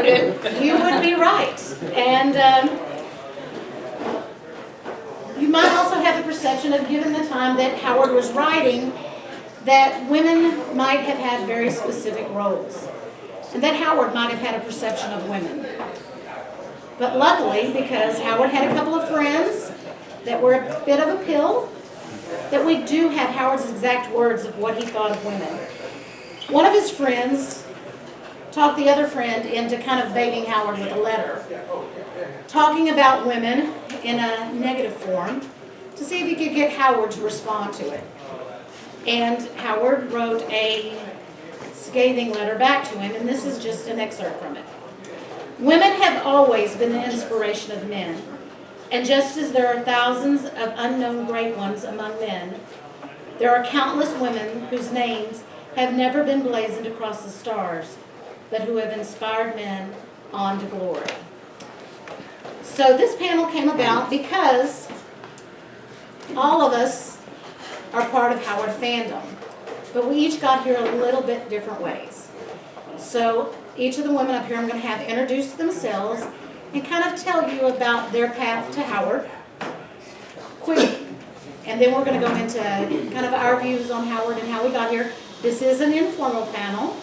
You would be right. And you might also have the perception of, given the time that Howard was writing, that women might have had very specific roles. And that Howard might have had a perception of women. But luckily, because Howard had a couple of friends that were a bit of a pill, that we do have Howard's exact words of what he thought of women. One of his friends talked the other friend into kind of baiting Howard with a letter, talking about women in a negative form to see if he could get Howard to respond to it. And Howard wrote a scathing letter back to him, and this is just an excerpt from it. Women have always been the inspiration of men, and just as there are thousands of unknown great ones among men, there are countless women whose names have never been blazoned across the stars, but who have inspired men on to glory. So this panel came about because all of us are part of Howard fandom, but we each got here a little bit different ways. So each of the women up here I'm going to have introduce themselves and kind of tell you about their path to Howard, quick, and then we're going to go into kind of our views on Howard and how we got here. This is an informal panel,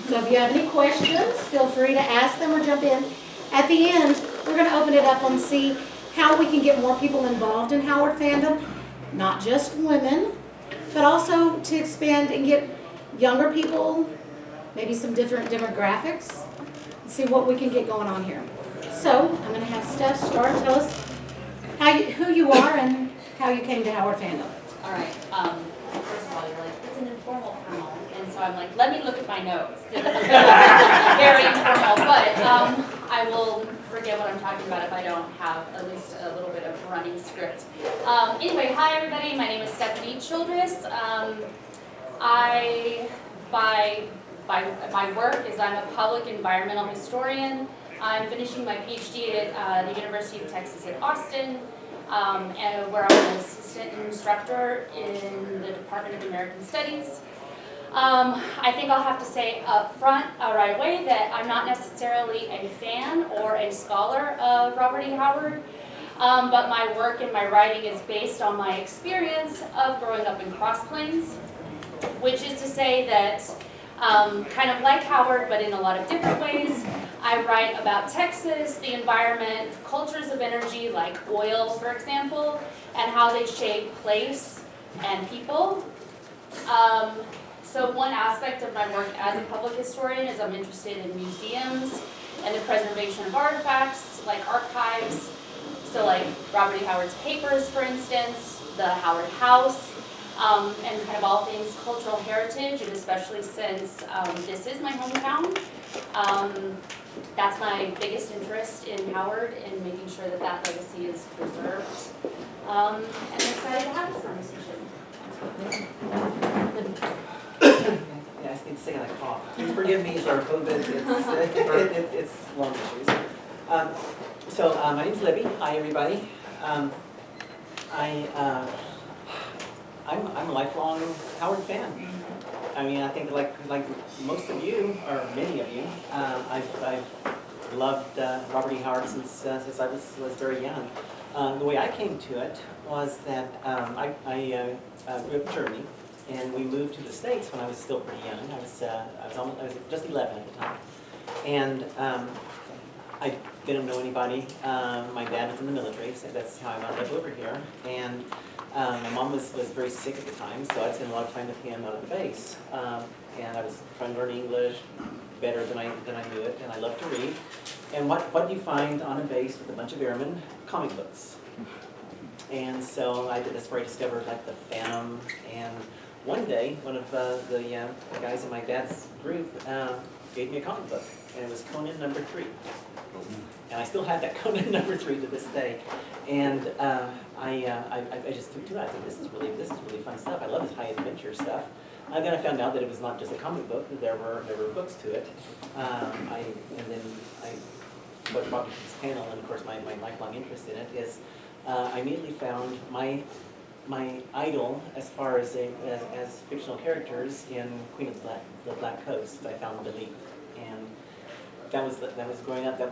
so if you have any questions, feel free to ask them or jump in. At the end, we're going to open it up and see how we can get more people involved in Howard fandom, not just women, but also to expand and get younger people, maybe some different demographics, and see what we can get going on here. So I'm going to have Steph start. Tell us who you are and how you came to Howard fandom. All right. First of all, you're like, it's an informal panel. And so I'm like, let me look at my notes. It's very informal, but I will forget what I'm talking about if I don't have at least a little bit of running script. Anyway, hi everybody. My name is Stephanie Childress. By my work is I'm a public environmental historian. I'm finishing my PhD at the University of Texas at Austin, and where I'm an assistant instructor in the Department of American Studies. I think I'll have to say up front right away that I'm not necessarily a fan or a scholar of Robert E. Howard, but my work and my writing is based on my experience of growing up in Cross Plains, which is to say that kind of like Howard, but in a lot of different ways. I write about Texas, the environment, cultures of energy like oil, for example, and how they shape place and people. So one aspect of my work as a public historian is I'm interested in museums and the preservation of artifacts, like archives. So like Robert E. Howard's papers, for instance, the Howard House, and kind of all things cultural heritage, and especially since this is my hometown. That's my biggest interest in Howard, in making sure that that legacy is preserved. And I'm excited to have this conversation. Yeah, I need to say I cough. Please forgive me for COVID. It's long issues. My name's Libby. Hi, everybody. I'm a lifelong Howard fan. I mean, I think like most of you, or many of you, I've loved Robert E. Howard since I was very young. The way I came to it was that I grew up in Germany, and we moved to the States when I was still pretty young. I was just 11 at the time, and I didn't know anybody. My dad was in the military, so that's how I wound up over here. And my mom was very sick at the time, so I'd spend a lot of time with him out at the base. And I was trying to learn English better than I knew it, and I loved to read. And what do you find on a base with a bunch of airmen? Comic books. And so I did this where I discovered like the Phantom, and one day one of the guys in my dad's group gave me a comic book, and it was Conan #3. And I still have that Conan #3 to this day. And I just took to it. I said, this is really fun stuff. I love this high adventure stuff. And then I found out that it was not just a comic book; that there were books to it. What brought me to this panel, and of course my lifelong interest in it, is I immediately found my idol as far as fictional characters in Queen of the Black Coast. I found Belit, and that was growing up. That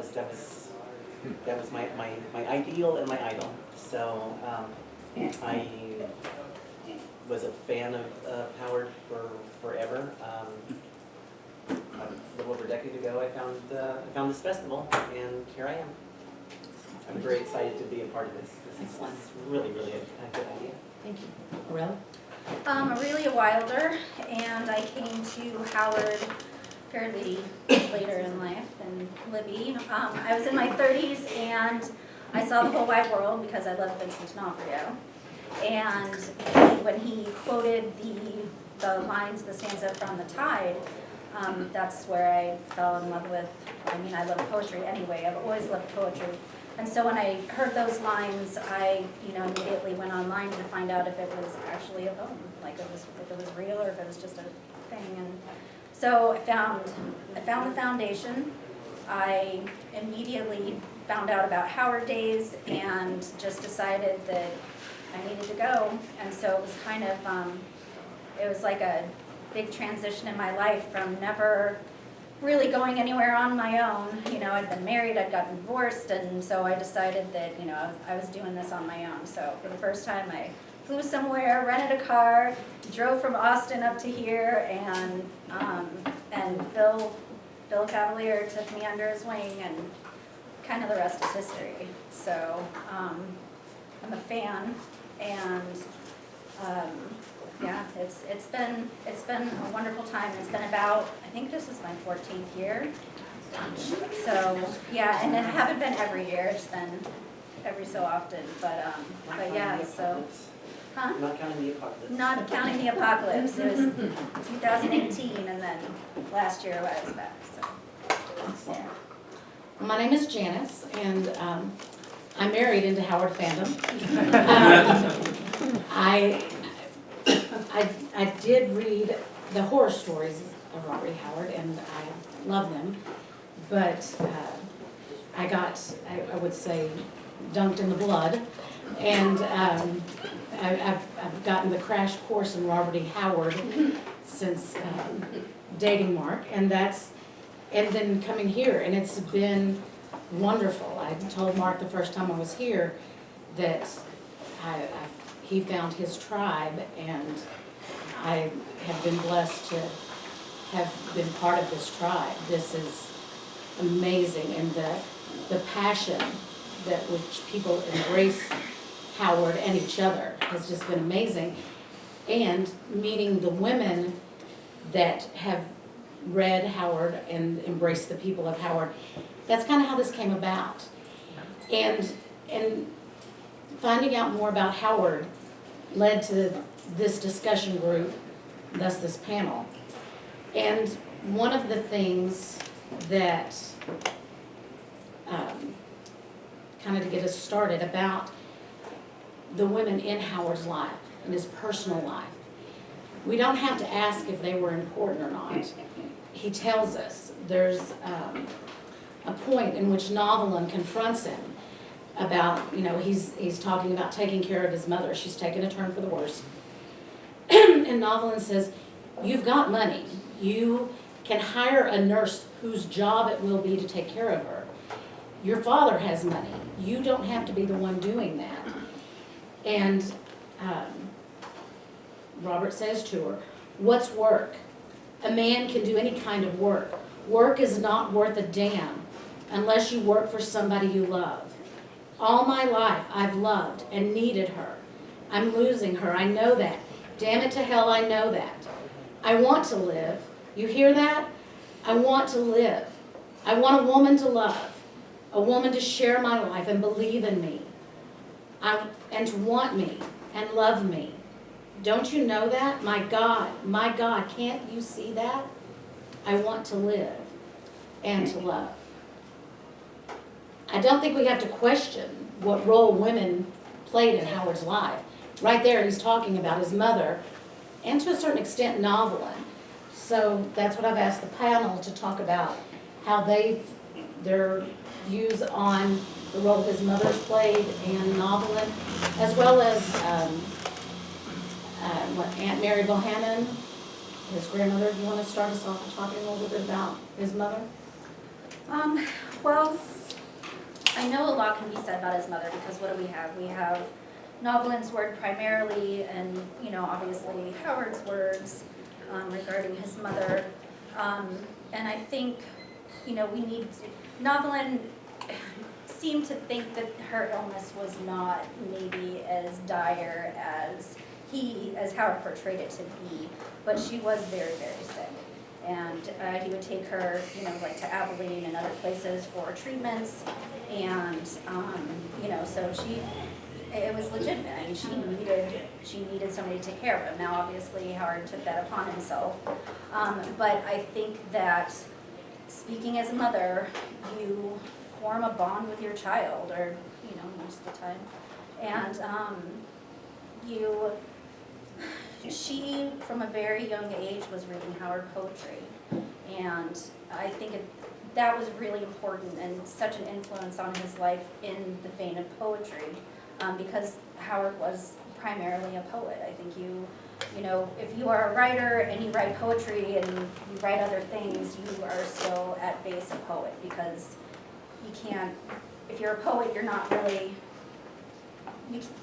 was my ideal and my idol. So I was a fan of Howard for forever. A little over a decade ago, I found this festival, and here I am. I'm very excited to be a part of this. This is really, really a good idea. Thank you. Aurelia? Aurelia Wilder, and I came to Howard fairly later in life than Libby. I was in my 30s, and I saw the whole wide world because I love Vincent D'Onofrio. And when he quoted the lines, the stanza from The Tide, that's where I fell in love with, I love poetry anyway, I've always loved poetry. And so when I heard those lines, I, immediately went online to find out if it was actually a poem, like if it was real or if it was just a thing. And so I found the foundation. I immediately found out about Howard Days and just decided that I needed to go. And so it was kind of, it was like a big transition in my life from never really going anywhere on my own. I'd been married, I'd gotten divorced, and so I decided that, I was doing this on my own. So for the first time, I flew somewhere, rented a car, drove from Austin up to here, and Bill Cavalier took me under his wing, and kind of the rest is history. So I'm a fan, and yeah, it's been a wonderful time. It's been about, I think this is my 14th year. So yeah, and I haven't been every year. It's been every so often, but yeah. So, huh? Not counting the apocalypse. Not counting the apocalypse. It was 2018, and then last year I was back. So yeah. My name is Janice, and I'm married into Howard fandom. I did read the horror stories of Robert E. Howard, and I love them, but I got, I would say, dunked in the blood, and I've gotten the crash course in Robert E. Howard since dating Mark, and then coming here, and it's been wonderful. I told Mark the first time I was here that he found his tribe, and I have been blessed to have been part of this tribe. This is amazing, and the passion that which people embrace Howard and each other has just been amazing. And meeting the women that have read Howard and embraced the people of Howard, that's kind of how this came about. And finding out more about Howard led to this discussion group, thus this panel. And one of the things that, kind of to get us started about the women in Howard's life, in his personal life, we don't have to ask if they were important or not. He tells us. There's a point in which Novelyn confronts him about, he's talking about taking care of his mother. She's taken a turn for the worse. And Novelyn says, you've got money. You can hire a nurse whose job it will be to take care of her. Your father has money. You don't have to be the one doing that. And Robert says to her, what's work? A man can do any kind of work. Work is not worth a damn unless you work for somebody you love. All my life I've loved and needed her. I'm losing her, I know that. Damn it to hell, I know that. I want to live. You hear that? I want to live. I want a woman to love. A woman to share my life and believe in me. And to want me and love me. Don't you know that? My God, can't you see that? I want to live and to love. I don't think we have to question what role women played in Howard's life. Right there, he's talking about his mother, and to a certain extent, Novelyn. So that's what I've asked the panel to talk about, how their views on the role his mother's played and Novelyn, as well as Aunt Mary Bohannon, his grandmother. Do you want to start us off talking a little bit about his mother? Well, I know a lot can be said about his mother, because what do we have? We have Novelin's word primarily, and, you know, obviously Howard's words regarding his mother. And I think, you know, Novelin seemed to think that her illness was not maybe as dire as Howard portrayed it to be, but she was very, very sick. And he would take her, you know, like to Abilene and other places for treatments, and, you know, so it was legitimate. I mean, she needed somebody to take care of him. Now, obviously, Howard took that upon himself, but I think that speaking as a mother, you form a bond with your child, or, you know, most of the time, and she, from a very young age, was reading Howard poetry, and I think that was really important and such an influence on his life in the vein of poetry, because Howard was primarily a poet. I think you know, if you are a writer and you write poetry and you write other things, you are still at base a poet, because you can't, if you're a poet, you're not really,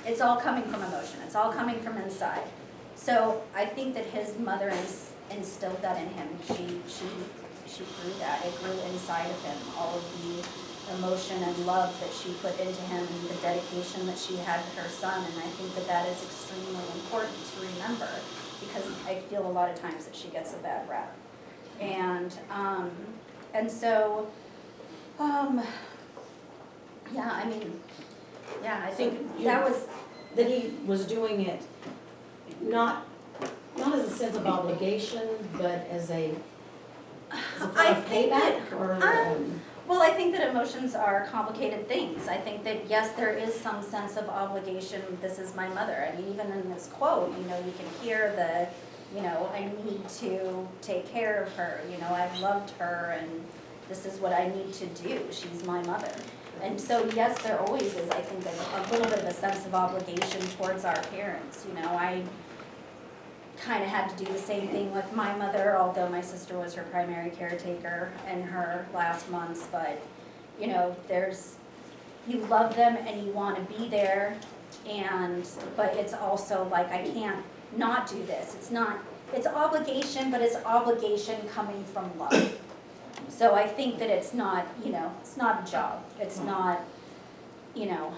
it's all coming from emotion, it's all coming from inside. So I think that his mother instilled that in him. She grew that. It grew inside of him, all of the emotion and love that she put into him, and the dedication that she had to her son. And I think that is extremely important to remember, because I feel a lot of times that she gets a bad rap. And so, yeah, I mean, yeah, I think that was, That he was doing it not as a sense of obligation, but as a form I of think payback, that, or, well, I think that emotions are complicated things. I think that, yes, there is some sense of obligation. This is my mother. I mean, even in this quote, you know, you can hear you know, I need to take care of her. You know, I've loved her, and this is what I need to do. She's my mother. And so, yes, there always is, I think, a little bit of a sense of obligation towards our parents. You know, I kind of had to do the same thing with my mother, although my sister was her primary caretaker in her last months. But, you know, you love them and you want to be there, but it's also like, I can't not do this. It's obligation, but it's obligation coming from love. So I think that it's not, you know, it's not a job. It's not, you know,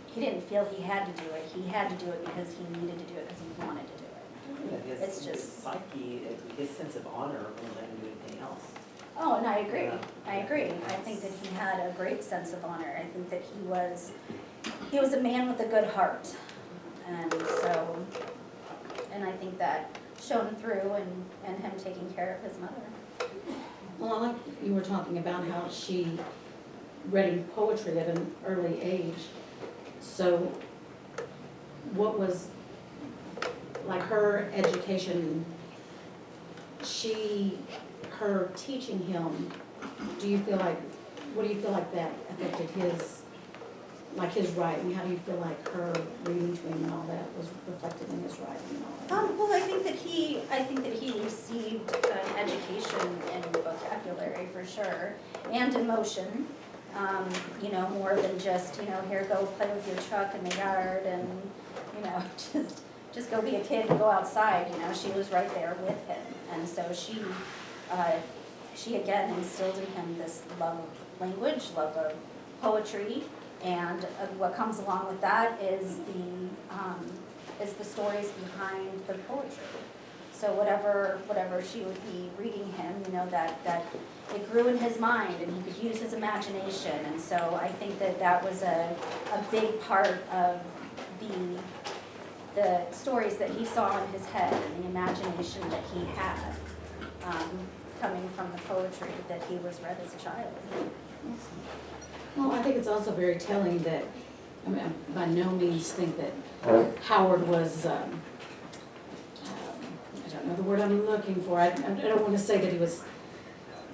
he didn't feel he had to do it. He had to do it because he needed to do it, because he wanted to do it. It's His just, psyche, his sense of honor more than anything else. oh, and I agree. Yeah. I agree. I think that he had a great sense of honor. I think that he was a man with a good heart. And so, and I think that shone through in him taking care of his mother. well, I like you were talking about how she read poetry at an early age. So what was, like, her education, her teaching him, what do you feel like that affected his writing? How do you feel like her reading to him and all that was reflected in his writing and all that? Well, I think that he received an education in vocabulary, for sure, and emotion. You know, more than just, you know, here, go play with your truck in the yard, and, you know, just go be a kid and go outside. You know, she was right there with him, and so she again instilled in him this love of language, love of poetry, and what comes along with that is the stories behind the poetry. So whatever she would be reading him, you know, that it grew in his mind, and he could use his imagination. And so I think that was a big part of the stories that he saw in his head, and the imagination that he had, coming from the poetry that he was read as a child. Well, I think it's also very telling that, I mean, I by no means think that Howard was, I don't know the word I'm looking for. I don't want to say that he was,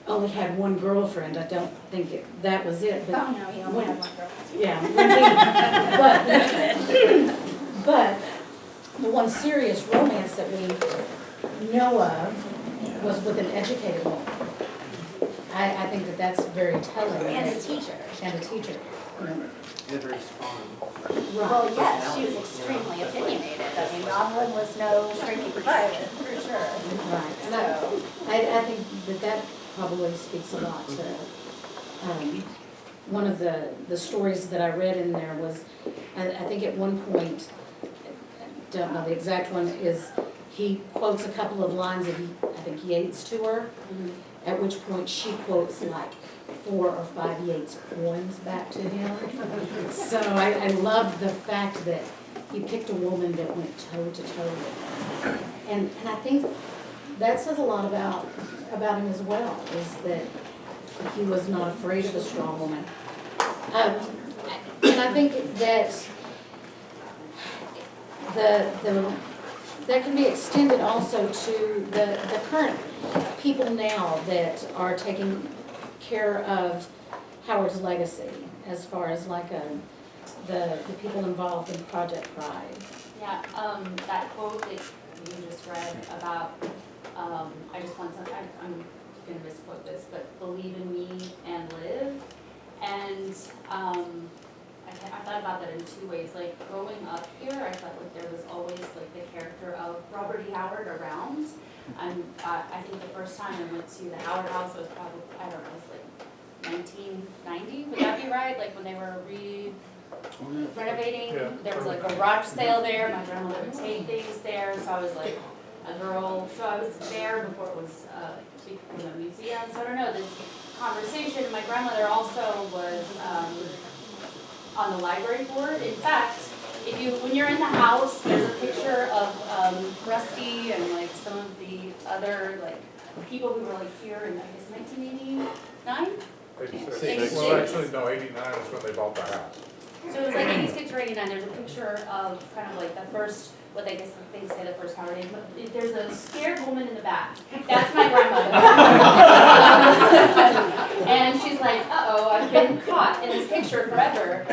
only had one girlfriend. I don't think that was it. But Oh, no, he only had one girl. yeah, but the one serious romance that we know of was with an educated woman. I think that that's very telling. And a teacher. And a teacher. They're very strong. Well, Right. yes, she was Personality, extremely you know. opinionated. I mean, Ronald was no shrinking violet, for sure. Right, and So, I think that that probably speaks a lot to, one of the stories that I read in there was, I think at one point, I don't know the exact one, is he quotes a couple of lines of, I think Yeats to her, at which point she quotes like 4 or 5 Yeats poems back to him. So I love the fact that he picked a woman that went toe to toe with him. And I think that says a lot about him as well, is that he was not afraid of a strong woman. And I think that that can be extended also to the current people now that are taking care of Howard's legacy, as far as like the people involved in Project Pride. Yeah, that quote that you just read about, I just want some, I'm gonna misquote this, but believe in me and live. And, I thought about that in 2 ways. Like, growing up here, I felt like there was always like the character of Robert E. Howard around. And I think the first time I went to the Howard House was probably, I don't know, it was like 1990, would that be right? Like when they were renovating, Yeah. there was like a garage sale there, my grandmother would take things there, so I was like a girl, so I was there before it was, a museum, so I don't know, this conversation, my grandmother also was, on the library board. In fact, when you're in the house, there's a picture of Rusty and like some of the other like people who were like here in, I guess, 1989? 86. 86. Well, actually, no, 89 is when they bought the house. So it was like 86 or 89, there's a picture of kind of like the first, what I guess they say the first Howard name, but there's a scared woman in the back. That's my grandmother. And she's like, uh-oh, I've been caught in this picture forever.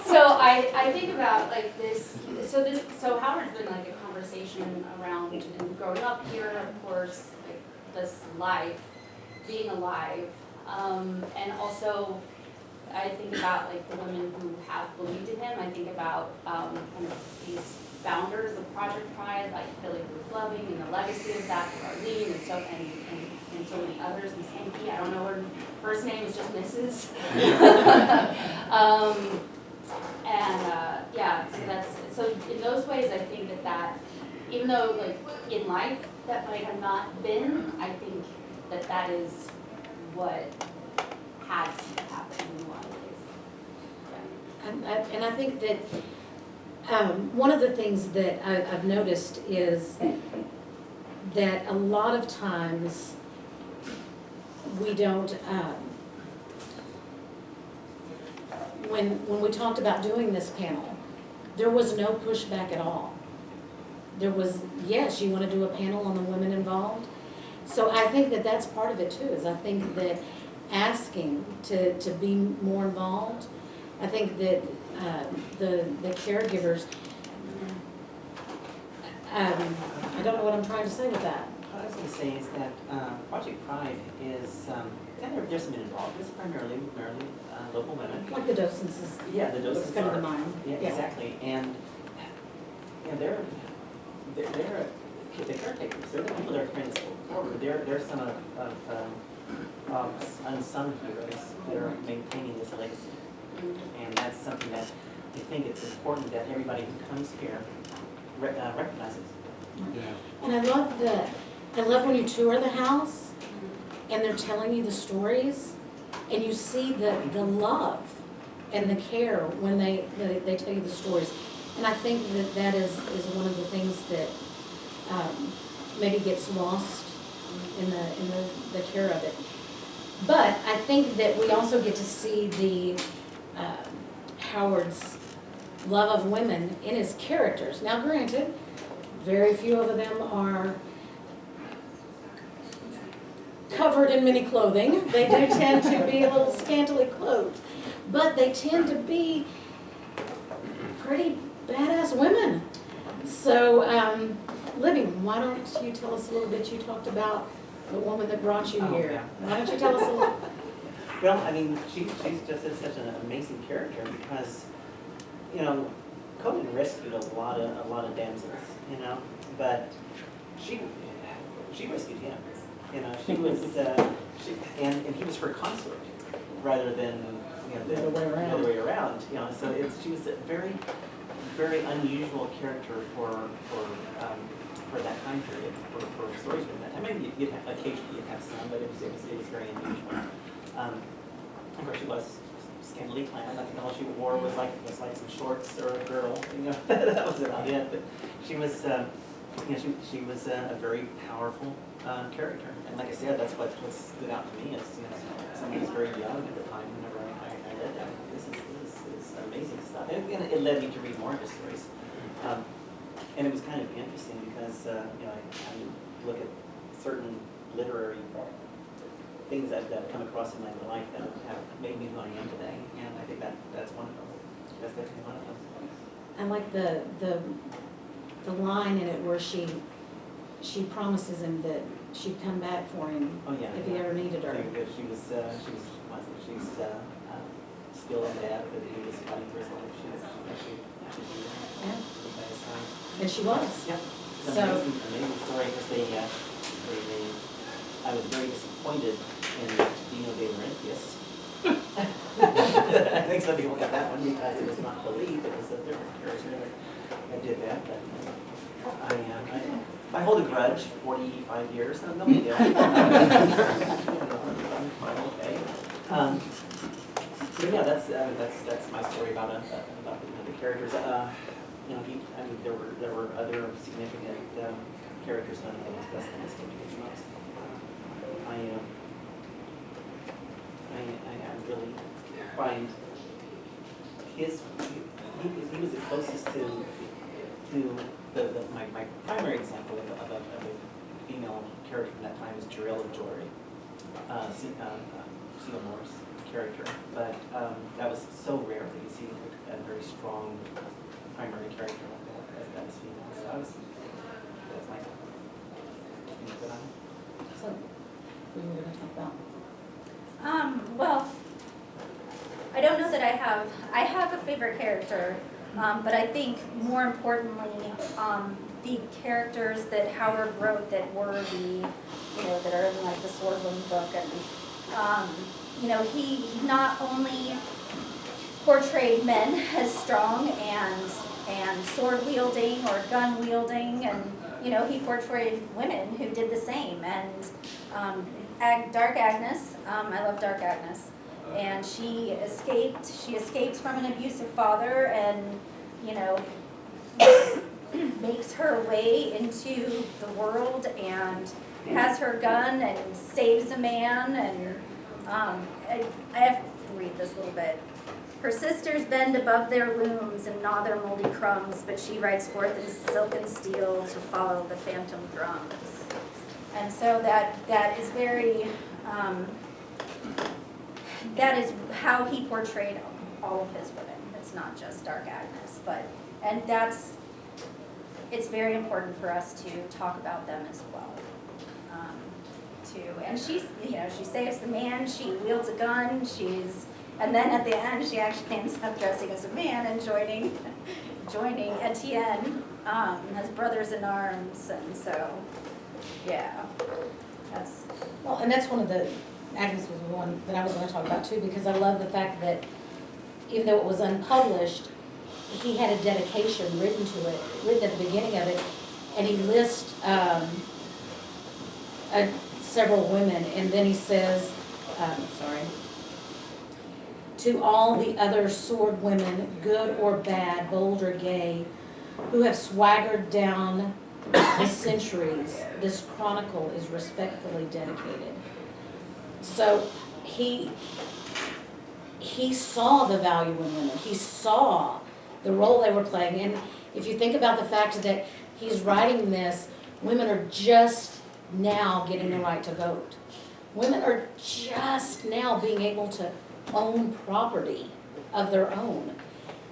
So I think about like this, so Howard's been like a conversation around, and growing up here, of course, like this life, being alive, and also I think about like the women who have believed in him. I think about kind of these founders of Project Pride, like Billy Ruth Loving, and the legacy of that, Arlene, and so many others. Miss Henke, I don't know her first name is just Mrs. Yeah, so in those ways, I think that even though like in life that might have not been, I think that is what has happened in a lot of ways. And I think that one of the things that I've noticed is that a lot of times we don't, when we talked about doing this panel, there was no pushback at all. There was, yes, you want to do a panel on the women involved. So I think that that's part of it too, is I think that asking to be more involved, I think that the caregivers, I don't know what I'm trying to say with that. What I was going to say is that Project Pride is, there's some involved, it's primarily local women. Like the docents is, Yeah, the docents it's kind of are. the mind. Yeah, exactly, and, you know, they're the caretakers, they're the people that are carrying this forward. They're some of unsung heroes that are maintaining this legacy. And that's something that I think it's important that everybody who comes here recognizes. And I love when you tour the house and they're telling you the stories and you see the love and the care when they tell you the stories. And I think that is one of the things that maybe gets lost in the care of it. But I think that we also get to see the Howard's love of women in his characters. Now granted, very few of them are covered in many clothing. They do tend to be a little scantily clothed, but they tend to be pretty badass women. So, Libby, why don't you tell us a little bit, you talked about the woman that brought you Oh, here. yeah. Why don't you tell us a little? Well, I mean, she's just such an amazing character because, you know, Conan rescued a lot of damsels, you know, but she rescued him. You know, she was and he was her consort rather than The other way around. the other way around. You know, so she was a very unusual character for that time period for stories from that time. Maybe occasionally you'd have some, but it was very unusual. Of course, she was scantily clad. I think all she wore was like some shorts or a girdle. You know, that was about it. But she was, she was a very powerful character. And like I said, that's what stood out to me as someone who's very young at the time. Whenever I read that, this is amazing stuff. And it led me to read more of his stories. And it was kind of interesting because I look at certain literary things that I've come across in my life that have made me who I am today, and I think that's one of them. That's definitely one of them. I like the line in it where she promises him that she'd come back for him Oh yeah. if he ever needed her. She's still in debt, but he was fighting for his life. Yeah. And she was. Yeah. It's an So- amazing story because I was very disappointed in Dino De Laurentiis. I think some people got that one because it was not believed, it was a different character that did that, but I hold a grudge, 45 years, no big deal. I'm okay. But yeah, that's my story about the characters. There were other significant characters that I was best in this game most. I really find he was the closest to my primary example of a female character from that time is Jarella Jory, Seal Moore's character. But that was so rare that you see a very strong primary character like that as female. So that's my input on it. So, we were gonna talk about. Well, I don't know that I have a favorite character, but I think more importantly, the characters that Howard wrote that were that are in like the Swordland book, and he not only portrayed men as strong and sword wielding or gun wielding, and he portrayed women who did the same. And Dark Agnes, I love Dark Agnes, and she escaped from an abusive father, and makes her way into the world and has her gun and saves a man. And I have to read this a little bit. Her sisters bend above their looms and gnaw their moldy crumbs, but she rides forth in silken steel to follow the phantom drums. And so that is very, that is how he portrayed all of his women. It's not just Dark Agnes, and it's very important for us to talk about them as well. And she saves the man, she wields a gun, and then at the end, she actually ends up dressing as a man and joining Etienne as brothers in arms, and so, yeah, And that's one of the, Agnes was one that I was gonna talk about too, because I love the fact that even though it was unpublished, he had a dedication written at the beginning of it, and he lists several women, and then he says, to all the other sword women, good or bad, bold or gay, who have swaggered down the centuries, this chronicle is respectfully dedicated. So he saw the value in women. He saw the role they were playing. And if you think about the fact that he's writing this, women are just now getting the right to vote. Women are just now being able to own property of their own.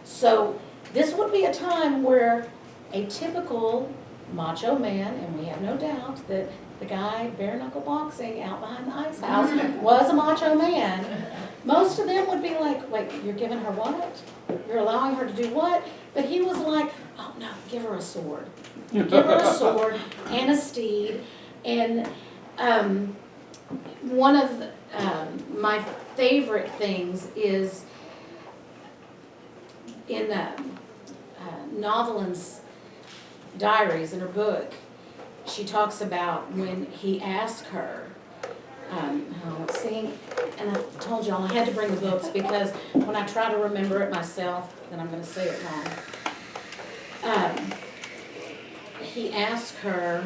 So this would be a time where a typical macho man, and we have no doubt that the guy bare knuckle boxing out behind the ice house was a macho man, most of them would be like, wait, you're giving her what? You're allowing her to do what? But he was like, oh no, give her a sword. Give her a sword and a steed. And one of my favorite things is in Novelin's diaries, in her book, she talks about when he asked her, seeing, and I told y'all I had to bring the books because when I try to remember it myself, then I'm going to say it wrong. He asked her,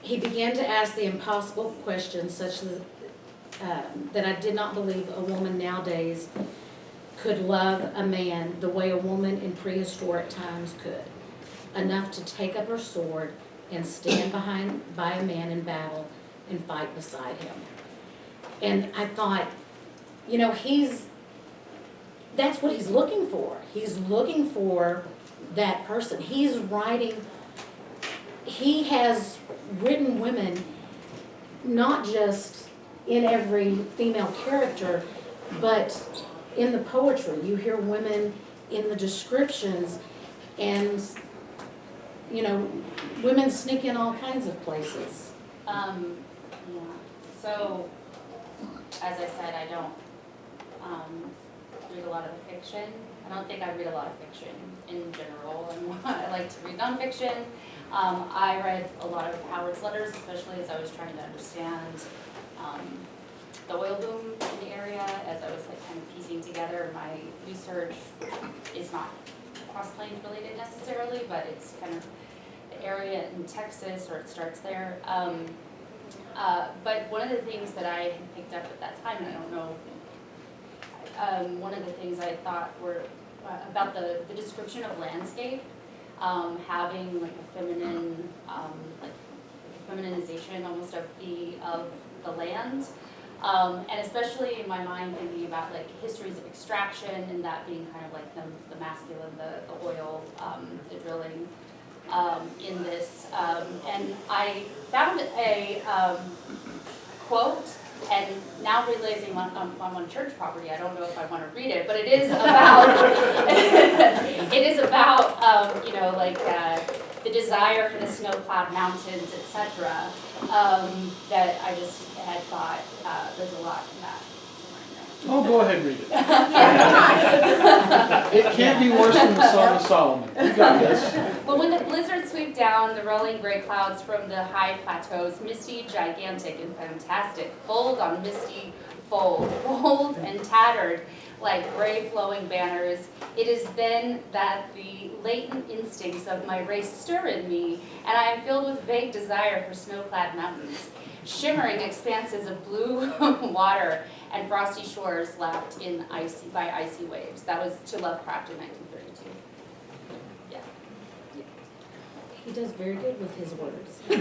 he began to ask the impossible questions such as, that I did not believe a woman nowadays could love a man the way a woman in prehistoric times could. Enough to take up her sword and stand by a man in battle and fight beside him. And I thought, you know, that's what he's looking for. He's looking for that person. He has written women not just in every female character, but in the poetry. You hear women in the descriptions, and, you know, women sneak in all kinds of places. Yeah, so, as I said, I don't read a lot of fiction. I don't think I read a lot of fiction in general, and I like to read nonfiction. I read a lot of Howard's letters, especially as I was trying to understand the oil boom in the area, as I was like kind of piecing together my research, which is not Cross Plains related necessarily, but it's kind of the area in Texas, or it starts there. But one of the things that I had picked up at that time, and I don't know, one of the things I thought were about the description of landscape, having like a feminine, like feminization almost of the land. And especially in my mind thinking about like histories of extraction and that being kind of like the masculine, the oil, the drilling in this. And I found a quote, and now realizing on one church property, I don't know if I want to read it, but it is about, you know, like the desire for the snow-plowed mountains, etc. That I just had thought there's a lot in that. Oh, go ahead and read it. Yeah, It can't be worse than the Song of Solomon. You got this. But when the blizzards sweep down, the rolling gray clouds from the high plateaus, misty, gigantic, and fantastic, fold on misty fold, rolled and tattered like gray flowing banners, it is then that the latent instincts of my race stir in me, and I am filled with vague desire for snow-clad mountains, shimmering expanses of blue water, and frosty shores lapped in by icy waves. That was to Lovecraft in 1932. Yeah. He does very good with his words. I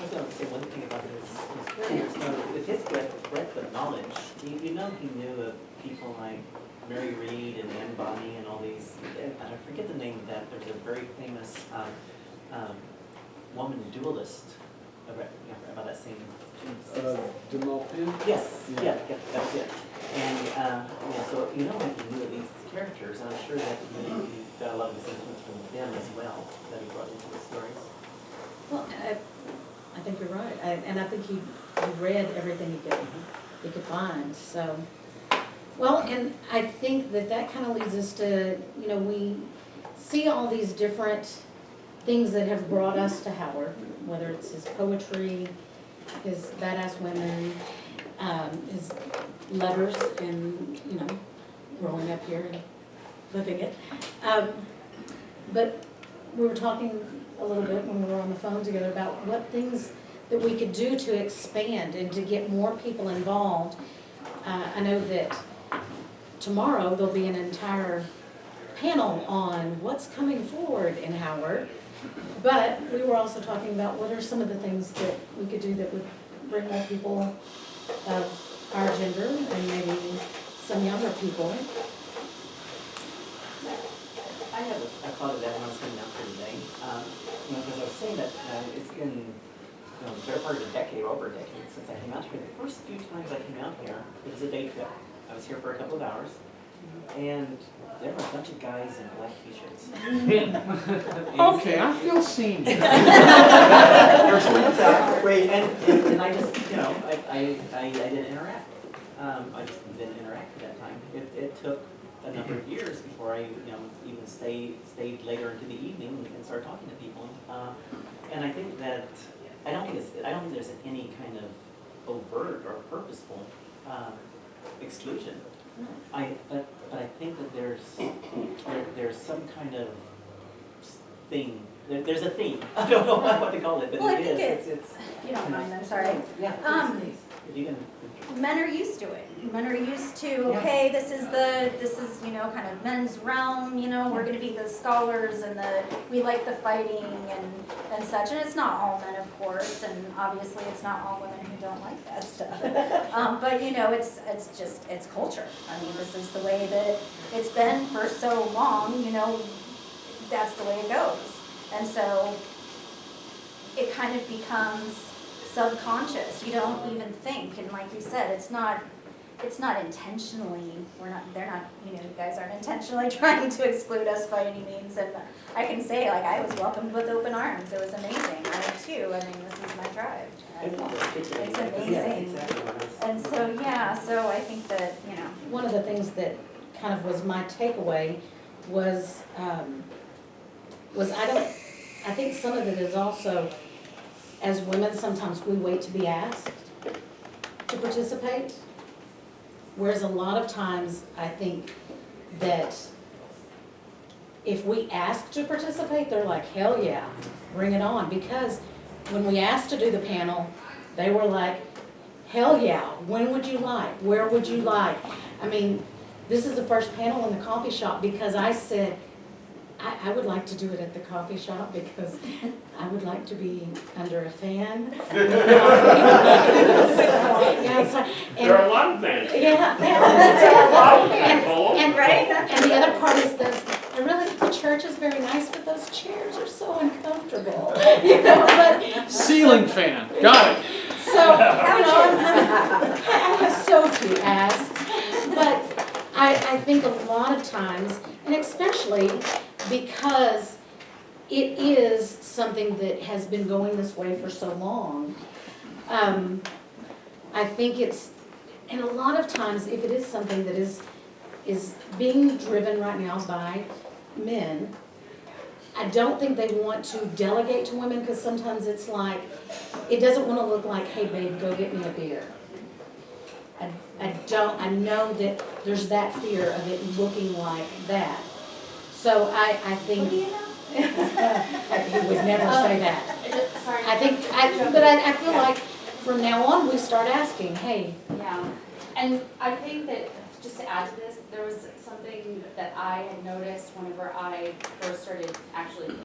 was going to say one thing about his career. So with his breadth of knowledge, you know he knew of people like Mary Read and Anne Bonny and all these, and I forget the name of that. There's a very famous woman dualist about that same. De Maupin? Yes, yeah, that's it. And so you know he knew of these characters, and I'm sure that he got a lot of sentiments from them as well that he brought into the stories. Well, I think you're right, and I think he read everything he could find. So, well, and I think that kind of leads us to, you know, we see all these different things that have brought us to Howard, whether it's his poetry, his badass women, his letters, and, you know, growing up here and living it. But we were talking a little bit when we were on the phone together about what things that we could do to expand and to get more people involved. I know that tomorrow there'll be an entire panel on what's coming forward in Howard. But we were also talking about what are some of the things that we could do that would bring more people of our gender and maybe some younger people. I have a thought of that when I was coming out here today. Because I was saying that it's been the better part of a decade, over a decade, since I came out here. The first few times I came out here, it was a day trip. I was here for a couple of hours, and there were a bunch of guys in black t-shirts. Okay, I feel seen. Wait, and I just, I didn't interact. I just didn't interact at that time. It took a number of years before I, even stayed later into the evening and started talking to people. And I think that, I don't think there's any kind of overt or purposeful exclusion. But I think that there's some kind of theme. There's a theme. I don't know what to call it, but Well, I it think is. if you don't mind, I'm sorry. Yeah. If you can. Men are used to it. Men are used to, okay, this is kind of men's realm, we're gonna be the scholars and we like the fighting and such. And it's not all men, of course, and obviously it's not all women who don't like that stuff. But it's culture. I mean, this is the way that it's been for so long, that's the way it goes. And so it kind of becomes subconscious. You don't even think, and like you said, it's not intentionally, they're not, you guys aren't intentionally trying to exclude us by any means. And I can say, I was welcomed with open arms. It was amazing. I am too. I mean, this is my tribe. And it's amazing. And so I think that, One of the things that kind of was my takeaway was I think some of it is also, as women, sometimes we wait to be asked to participate. Whereas a lot of times, I think that if we ask to participate, they're like, hell yeah, bring it on. Because when we asked to do the panel, they were like, hell yeah, when would you like? Where would you like? I mean, this is the first panel in the coffee shop because I said, I would like to do it at the coffee shop because I would like to be under a fan. There are a lot of things. And the other part is this, the church is very nice, but those chairs are so uncomfortable. But Ceiling fan, got it. so, I have so few asks, but I think a lot of times, and especially because it is something that has been going this way for so long, I think and a lot of times, if it is something that is being driven right now by men, I don't think they want to delegate to women because sometimes it's like, it doesn't want to look like, hey babe, go get me a beer. I know that there's that fear of it looking like that. So I think, he would never say that. Sorry. But I feel like from now on, we start asking, hey. Yeah, and I think that, just to add to this, there was something that I had noticed whenever I first started actually